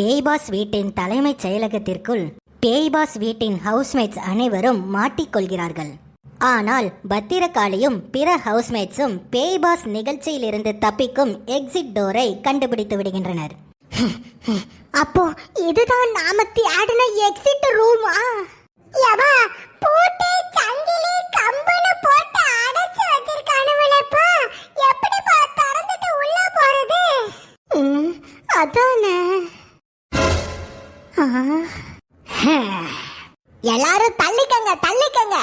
பேய்பாஸ் வீட்டின் தலைமைச் செயலகத்திற்குள் பேய்பாஸ் வீட்டின் ஹவுஸ்மேட்ஸ் அனைவரும் மாட்டிக்கொள்கிறார்கள். ஆனால் பத்திரகாளியும் பிற ஹவுஸ்மேட்ஸும் பேய்பாஸ் நிகழ்ச்சியிலிருந்து தப்பிக்கும் எக்ஸிட் டோரை கண்டுபிடித்து விடுகின்றனர். அப்போ இதுதான் நாம தேடின எக்ஸிட் ரூமா? யவா போட்டு சங்கிலி கம்புன்னு போட்டு அடைச்சு வச்சிருக்கானுவலப்பா. எப்படி பா திறந்துட்டு உள்ள போறது? அதானே. எல்லாரும் தள்ளிக்கங்க தள்ளிக்கங்க.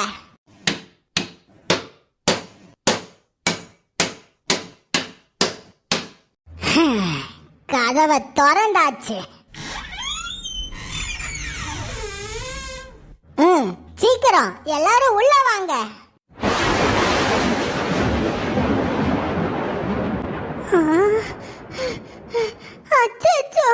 கதவை திறந்தாச்சு. சீக்கிரம் எல்லாரும் உள்ள வாங்க. அச்சச்சோ.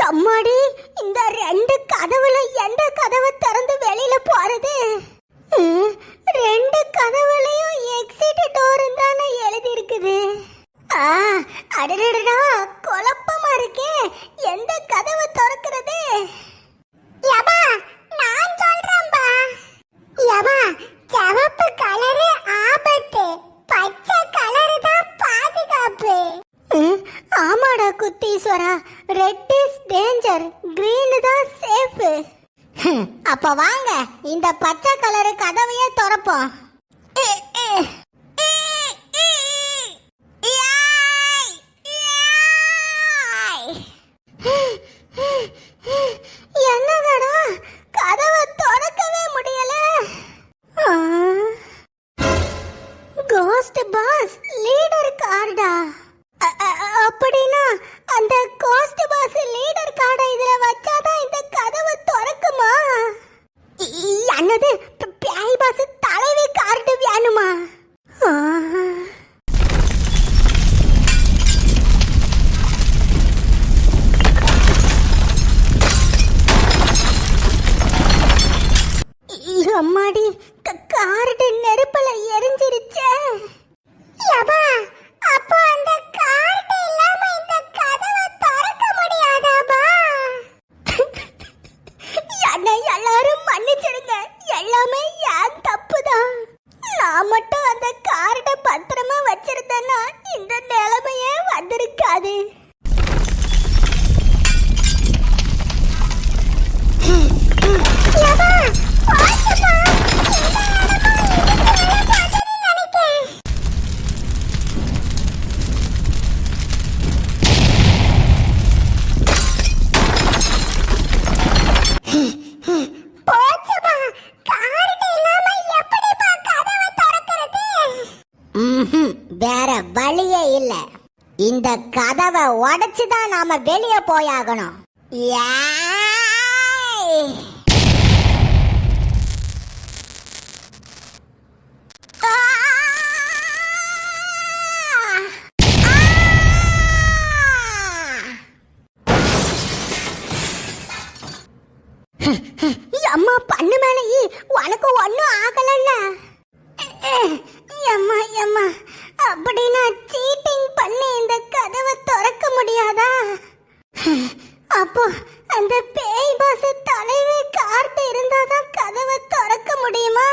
அம்மாடி, இந்த ரெண்டு கதவுல எந்த கதவை திறந்து வெளியில போறது? ரெண்டு கதவுலயும் எக்ஸிட் டோர் தானே எழுதி இருக்குது. அடடடா, குழப்பமா இருக்கே. எந்த கதவை திறக்கிறது? யபா நான் சொல்றேன்பா. யபா சிவப்பு கலரு ஆபத்து, பச்சை கலரு தான் பாதுகாப்பு. ஆமாடா குத்தீஸ்வரா, ரெட் இஸ் டேஞ்சர், கிரீன் தான் சேஃப். அப்ப வாங்க இந்த பச்சை கலரு கதவையே திறப்போம். என்னடா கதவை திறக்கவே முடியல. கோஸ்ட் பாஸ் லீடர் கார்டா? அப்படின்னா அந்த கோஸ்ட் பாஸ் லீடர் கார்டை இதுல வச்சாதான் இந்த கதவை திறக்குமா? என்னது, பேய் பாஸ் தலைவி கார்டு வேணுமா? அம்மாடி, கார்டு நெருப்புல எரிஞ்சிருச்சே. யபா அப்போ அந்த கார்டு இல்லாம இந்த கதவை திறக்க முடியாதாபா? என்னை எல்லாரும் மன்னிச்சிருங்க, எல்லாமே என் தப்புதான். நான் மட்டும் அந்த கார்டை பத்திரமா வச்சிருந்தேன்னா இந்த நிலைமையே வந்திருக்காது. யபா பாத்துப்பா, இந்த இடமா நினைக்கிறேன். வேற வழியே இல்ல. இந்த கதவை உடைச்சுதான் நாம வெளியே போயாகணும். அம்மா பண்ணு மேலே உனக்கு ஒன்னும் ஆகலல்ல? அம்மா அம்மா, அப்படின்னா சீட்டிங் பண்ணி இந்த கதவை திறக்க முடியாதா? அப்போ அந்த பேய் பாஸ் தலைவி கார்டு இருந்தாதான் கதவை திறக்க முடியுமா?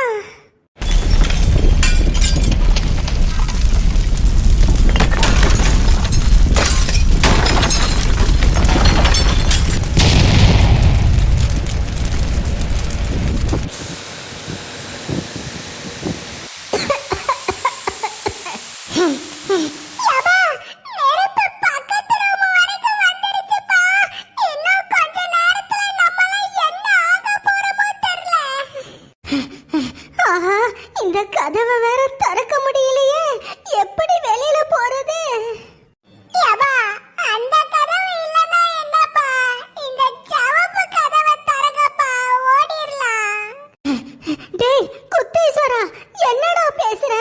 இந்த கதவை வேற திறக்க முடியலையே, எப்படி வெளியில போறது? யபா அந்த கதவு இல்லனா என்னப்பா, இந்த சிவப்பு கதவை திறங்கப்பா, ஓடிரலாம். டேய் குத்தீஸ்வரா, என்னடா பேசுற?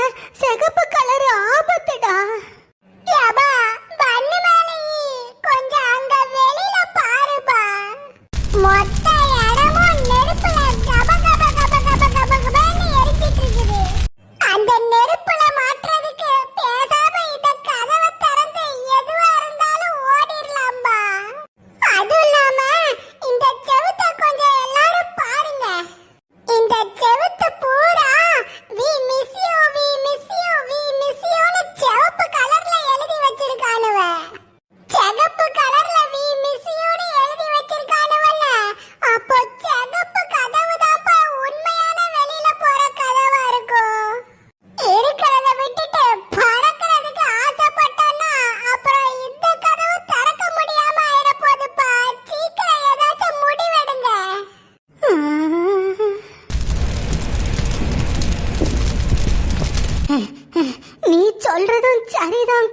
சிவப்பு கலர் ஆபத்துடா. யபா பண்ணு மேலே கொஞ்சம் அங்க வெளியில பாருப்பா. மொத்த இடமும் நெருப்புல கப கப கப கப கப கப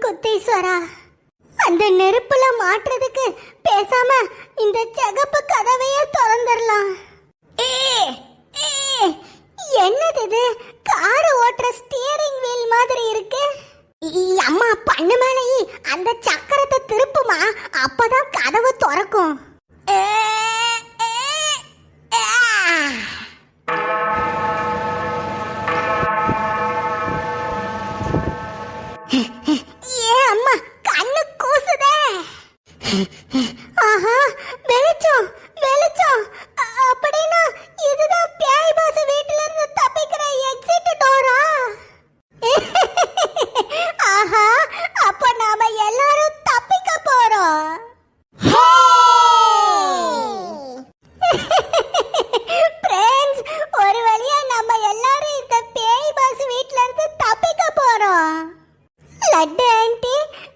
குத்தீஸ்வரா, அந்த நெருப்புல மாட்டுறதுக்கு பேசாம இந்த சிகப்பு கதவையே திறந்துடலாம். என்னது இது? கார் ஓட்டுற ஸ்டியரிங் வீல் மாதிரி இருக்கு. அம்மா பண்ணு மேலே அந்த சக்கரத்தை திருப்புமா, அப்பதான் கதவு திறக்கும். ஏ அம்மா, கண்ணு கூசுதே. ஆஹா, வெளிச்சம் வெளிச்சம். அப்படின்னா இதுதான் பேய் பாஸ் வீட்ல இருந்து தப்பிக்கிற எக்ஸிட் டோரா? ஆஹா, அப்ப நாம எல்லாரும் தப்பிக்க போறோம். ஃப்ரெண்ட்ஸ், ஒரு வழியா நம்ம எல்லாரும் இந்த பேய் பாஸ் வீட்ல இருந்து தப்பிக்க போறோம். லட்டு ஆண்டி,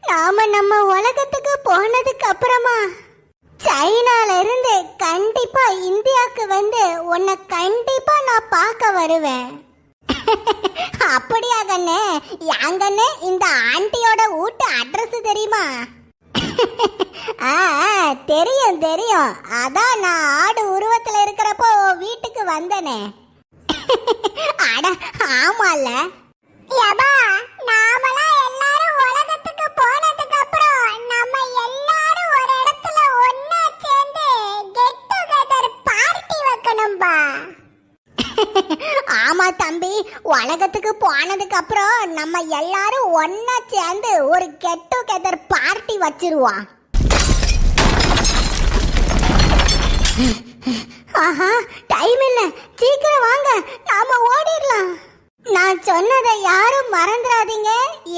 நாம நம்ம உலகத்துக்கு போனதுக்கு அப்புறமா சைனால இருந்து கண்டிப்பா இந்தியாவுக்கு வந்து உன்னை கண்டிப்பா நான் பார்க்க வருவேன். அப்படியா கண்ணே? யாங்கண்ணே, இந்த ஆண்டியோட வீட்டு அட்ரஸ் தெரியுமா? தெரியும் தெரியும், அதான் நான் ஆடு உருவத்துல இருக்கிறப்போ வீட்டுக்கு வந்தனே. அட ஆமால. யபா, நாமளா எல்லாரும் உலகத்துக்கு போனதுக்கு அப்புறம் நம்ம எல்லாரும் ஒரு இடத்துல ஒண்ணா சேர்ந்து கெட் டுகெதர் பார்ட்டி வைக்கணும்பா. ஆமா தம்பி, உலகத்துக்கு போனதுக்கு அப்புறம் நம்ம எல்லாரும் ஒண்ணா சேர்ந்து ஒரு கெட் டுகெதர் பார்ட்டி வச்சிருவோம். ஆஹா, டைம் இல்ல, சீக்கிரம் வாங்க, நாம ஓடிடலாம். நான் சொன்னதை யாரும் மறந்துடாதீங்க.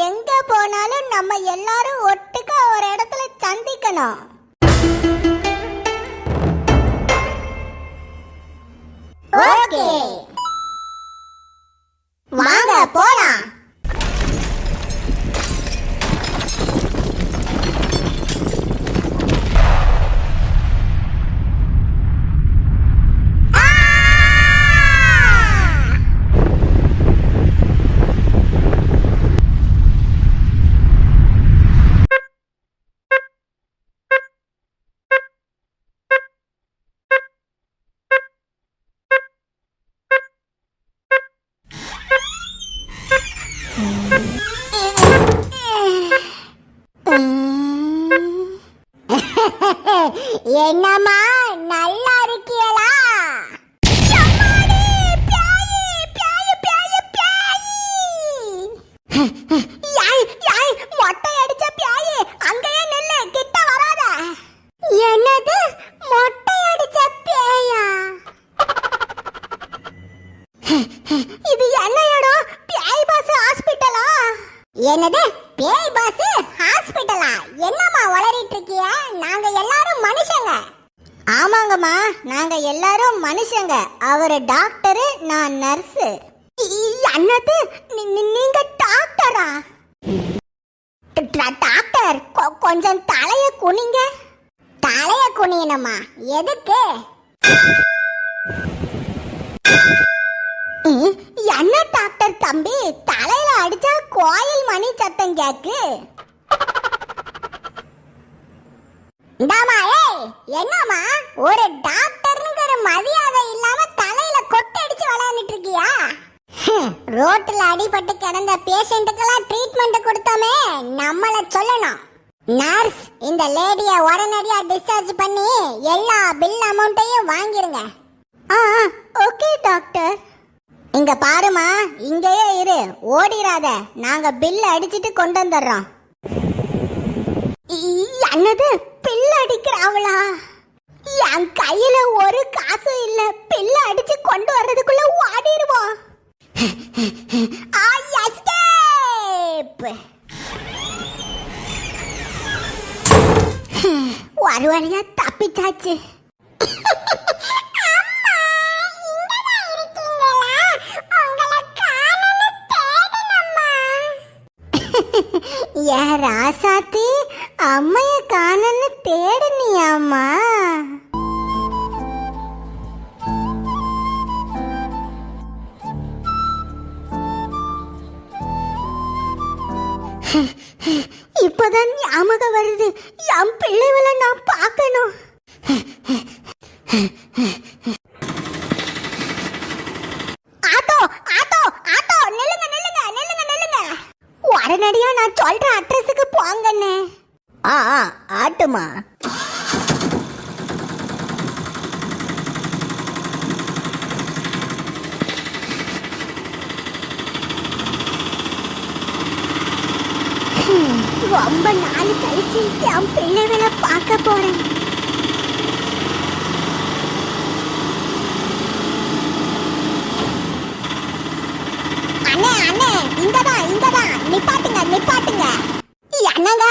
எங்க போனாலும் நம்ம எல்லாரும் ஒட்டுக்கா ஒரு இடத்துல சந்திக்கணும். ஓகே, வாங்க போலாம். என்னம்மா, நல்லா இருக்கியலா? மொட்டை அடிச்ச பியாயி, அங்கேயே நில்லு, கிட்ட வராத. என்னது மொட்டை அடிச்ச பியாயா? இது என்ன இடம்? பேய் பாஸ் ஹாஸ்பிட்டலா? என்னது பேய் பாஸ் ஹாஸ்பிட்டலா? என்னம்மா வளரிட்டு இருக்கிய? நாங்க எல்லாரும் மனுஷங்க. ஆமாங்கம்மா, நாங்க எல்லாரும் மனுஷங்க. அவரு டாக்டரு, நான் நர்ஸ். என்னது, நீங்க டாக்டரா? டாக்டர், கொஞ்சம் தலைய குனிங்க. தலைய குனியணுமா? எதுக்கு? என்ன டாக்டர் தம்பி, தலையில அடிச்சா கோயில் மணி சத்தம் கேக்கு. என்னம்மா, ஒரு டாக்டர்ங்கிற மரியாதை இல்லாம தலையில கொட்டடிச்சு விளையாண்டுட்டு இருக்கியா? ரோட்ல அடிபட்டு கிடந்த பேஷண்ட்டுக்கெல்லாம் ட்ரீட்மெண்ட் கொடுத்தோமே, நம்மள சொல்லணும். நர்ஸ், இந்த லேடிய உடனடியா டிஸ்சார்ஜ் பண்ணி எல்லா பில் அமௌண்ட்டையும் வாங்கிருங்க. Okay doctor. இங்க பாருமா, இங்கேயே இரு, ஓடிராத. நாங்க பில் அடிச்சிட்டு கொண்டு வந்துடுறோம். என்னது பில் அடிக்கிறாங்களா? என் கையில ஒரு காசு இல்ல. பில் அடிச்சு கொண்டு வர்றதுக்குள்ள ஓடிடுவோம். ஒரு வழியா தப்பிச்சாச்சு. ஏன் ராசாத்தி, அம்மைய காணன்னு தேடுனியாமா? ஞாபகம் வருது. என் பிள்ளைகளை நான் பார்க்கணும். ஆட்டோ ஆட்டோ ஆட்டோ, நில்லுங்க நில்லுங்க நில்லுங்க நில்லுங்க. உடனடியா நான் சொல்ற அட்ரஸுக்கு போங்கண்ணே. ஆ ஆட்டுமா. ரொம்ப நாள் கழிச்சு என் பிள்ளைகளை பார்க்க போறேன். அண்ணே அண்ணே, இங்கதான் நிப்பாட்டுங்க நிப்பாட்டுங்க. என்னங்க